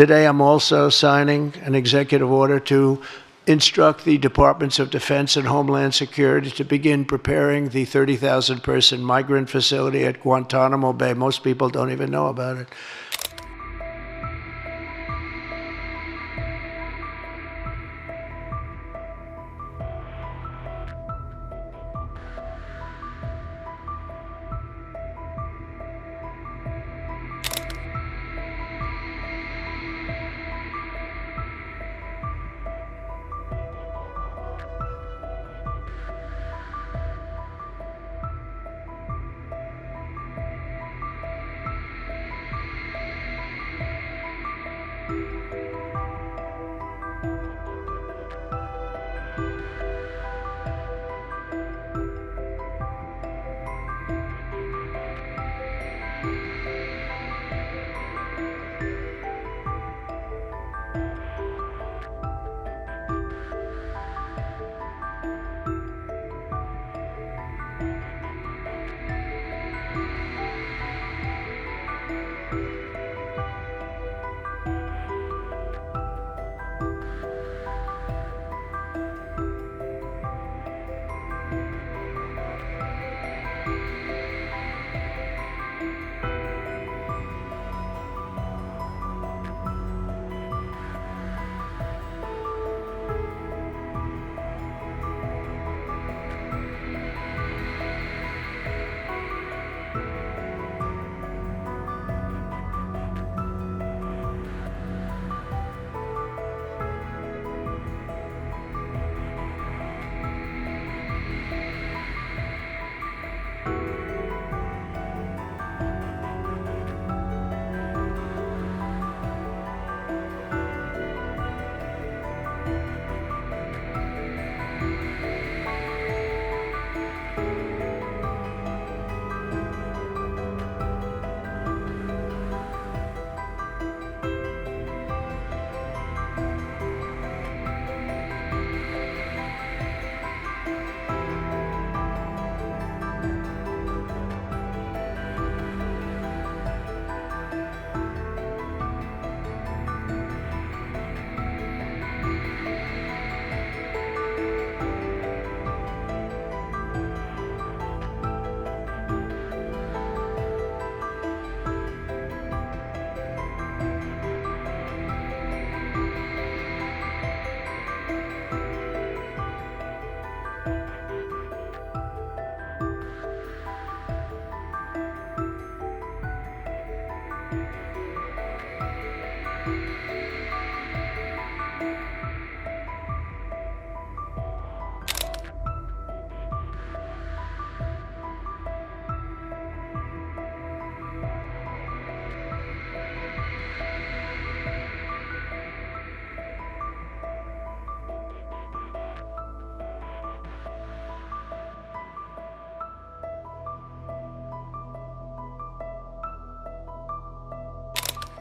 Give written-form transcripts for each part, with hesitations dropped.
Today, I'm also signing an executive order to instruct the Departments of Defense and Homeland Security to begin preparing the 30,000-person migrant facility at Guantanamo Bay. Most people don't even know about it.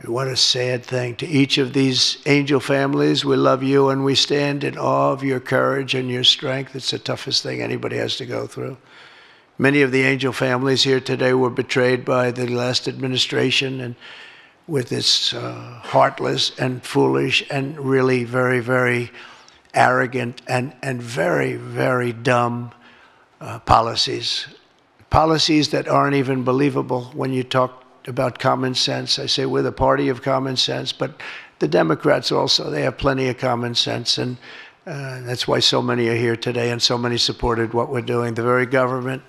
What a sad thing. To each of these angel families, we love you and we stand in awe of your courage and your strength. It's the toughest thing anybody has to go through. Many of the angel families here today were betrayed by the last administration and with its heartless and foolish and really very, very arrogant and very, very dumb policies. Policies that aren't even believable when you talk about common sense. I say we're the party of common sense, but the Democrats also, they have plenty of common sense, and that's why so many are here today and so many supported what we're doing. The very government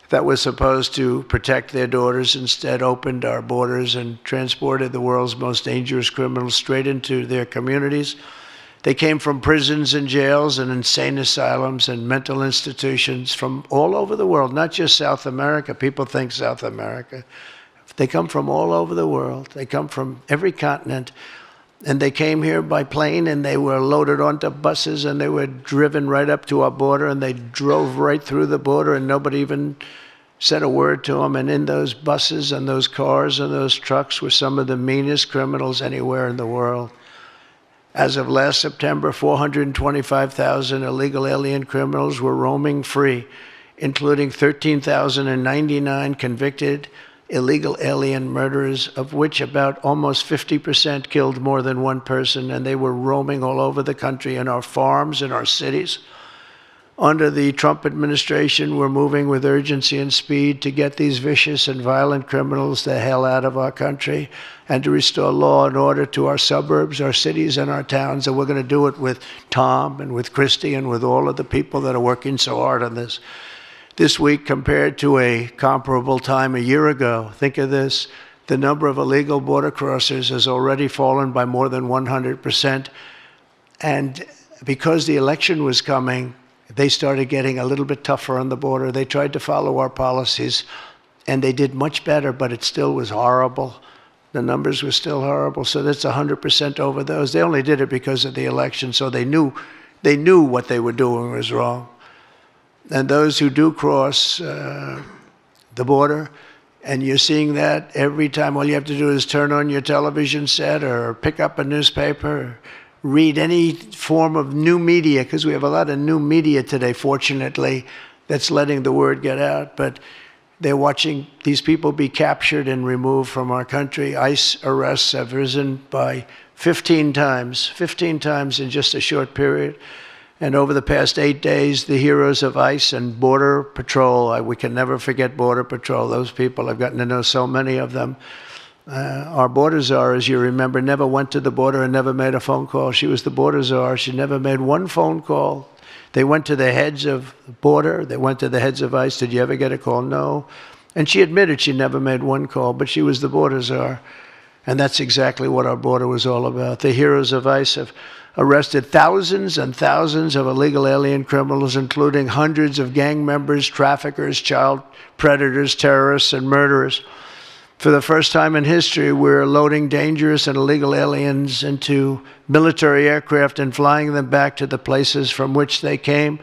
that was supposed to protect their daughters instead opened our borders and transported the world's most dangerous criminals straight into their communities. They came from prisons and jails and insane asylums and mental institutions from all over the world, not just South America. People think South America. They come from all over the world. They come from every continent. And they came here by plane, and they were loaded onto buses, and they were driven right up to our border, and they drove right through the border, and nobody even said a word to them. And in those buses and those cars and those trucks were some of the meanest criminals anywhere in the world. As of last September, 425,000 illegal alien criminals were roaming free, including 13,099 convicted illegal alien murderers, of which about almost 50% killed more than one person, and they were roaming all over the country in our farms, in our cities. Under the Trump administration, we're moving with urgency and speed to get these vicious and violent criminals the hell out of our country and to restore law and order to our suburbs, our cities, and our towns. And we're going to do it with Tom and with Christy and with all of the people that are working so hard on this. This week, compared to a comparable time a year ago, think of this, the number of illegal border crossers has already fallen by more than 100%. And because the election was coming, they started getting a little bit tougher on the border. They tried to follow our policies, and they did much better, but it still was horrible. The numbers were still horrible, so that's 100% over those. They only did it because of the election, so they knew what they were doing was wrong. And those who do cross the border, and you're seeing that every time, all you have to do is turn on your television set or pick up a newspaper, or read any form of new media, because we have a lot of new media today, fortunately, that's letting the word get out. But they're watching these people be captured and removed from our country. ICE arrests have risen by 15 times in just a short period. And over the past 8 days, the heroes of ICE and Border Patrol, we can never forget Border Patrol, those people, I've gotten to know so many of them. Our border czar, as you remember, never went to the border and never made a phone call. She was the border czar. She never made one phone call. They went to the heads of border. They went to the heads of ICE. Did you ever get a call? No. And she admitted she never made one call, but she was the border czar. And that's exactly what our border was all about. The heroes of ICE have arrested thousands and thousands of illegal alien criminals, including hundreds of gang members, traffickers, child predators, terrorists, and murderers. For the first time in history, we're loading dangerous and illegal aliens into military aircraft and flying them back to the places from which they came.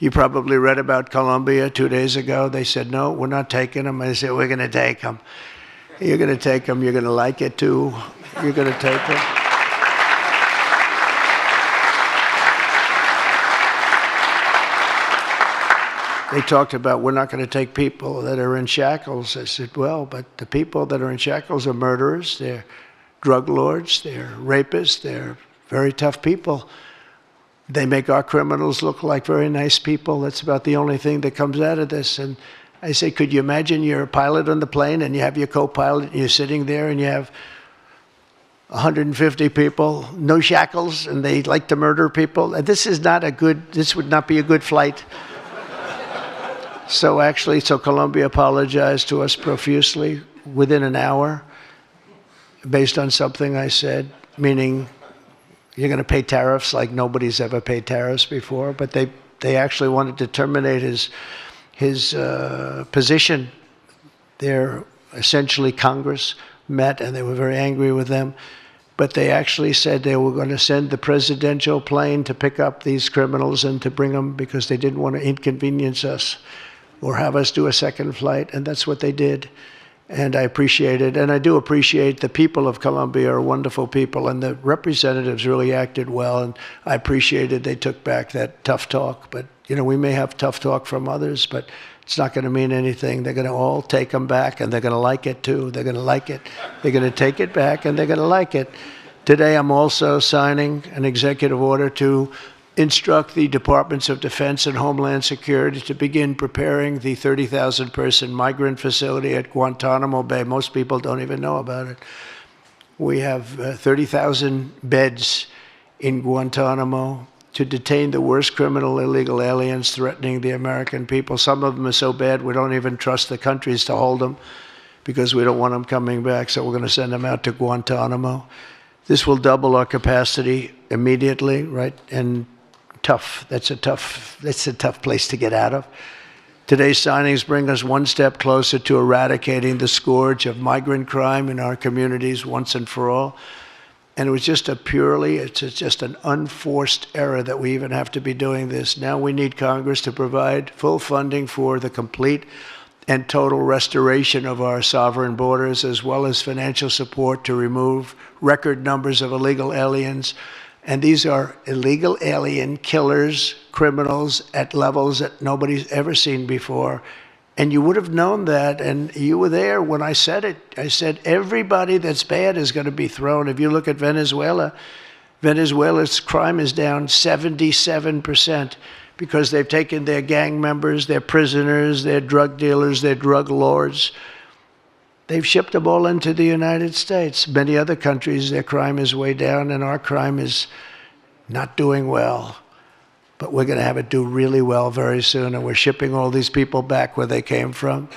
You probably read about Colombia 2 days ago. They said, no, we're not taking them. I said, we're going to take them. You're going to take them. You're going to like it, too. You're going to take them. They talked about, we're not going to take people that are in shackles. I said, well, but the people that are in shackles are murderers, they're drug lords, they're rapists, they're very tough people. They make our criminals look like very nice people. That's about the only thing that comes out of this. And I say, could you imagine you're a pilot on the plane and you have your co-pilot and you're sitting there and you have 150 people, no shackles, and they like to murder people? This would not be a good flight. So Colombia apologized to us profusely within an hour based on something I said, meaning you're going to pay tariffs like nobody's ever paid tariffs before. But they actually wanted to terminate his position. They're essentially Congress met and they were very angry with them. But they actually said they were going to send the presidential plane to pick up these criminals and to bring them because they didn't want to inconvenience us or have us do a second flight, and that's what they did. And I appreciate it, and I do appreciate the people of Colombia are wonderful people, and the representatives really acted well, and I appreciated they took back that tough talk. But, we may have tough talk from others, but it's not going to mean anything. They're going to all take them back, and they're going to like it, too. They're going to like it. They're going to take it back, and they're going to like it. Today, I'm also signing an executive order to instruct the Departments of Defense and Homeland Security to begin preparing the 30,000-person migrant facility at Guantanamo Bay. Most people don't even know about it. We have 30,000 beds in Guantanamo to detain the worst criminal illegal aliens threatening the American people. Some of them are so bad we don't even trust the countries to hold them because we don't want them coming back, so we're going to send them out to Guantanamo. This will double our capacity immediately, right? And tough. That's a tough place to get out of. Today's signings bring us one step closer to eradicating the scourge of migrant crime in our communities once and for all. And it was just it's just an unforced error that we even have to be doing this. Now we need Congress to provide full funding for the complete and total restoration of our sovereign borders, as well as financial support to remove record numbers of illegal aliens. And these are illegal alien killers, criminals at levels that nobody's ever seen before. And you would have known that, and you were there when I said it. I said, everybody that's bad is going to be thrown. If you look at Venezuela, Venezuela's crime is down 77% because they've taken their gang members, their prisoners, their drug dealers, their drug lords. They've shipped them all into the United States. Many other countries, their crime is way down, and our crime is not doing well. But we're going to have it do really well very soon, and we're shipping all these people back where they came from.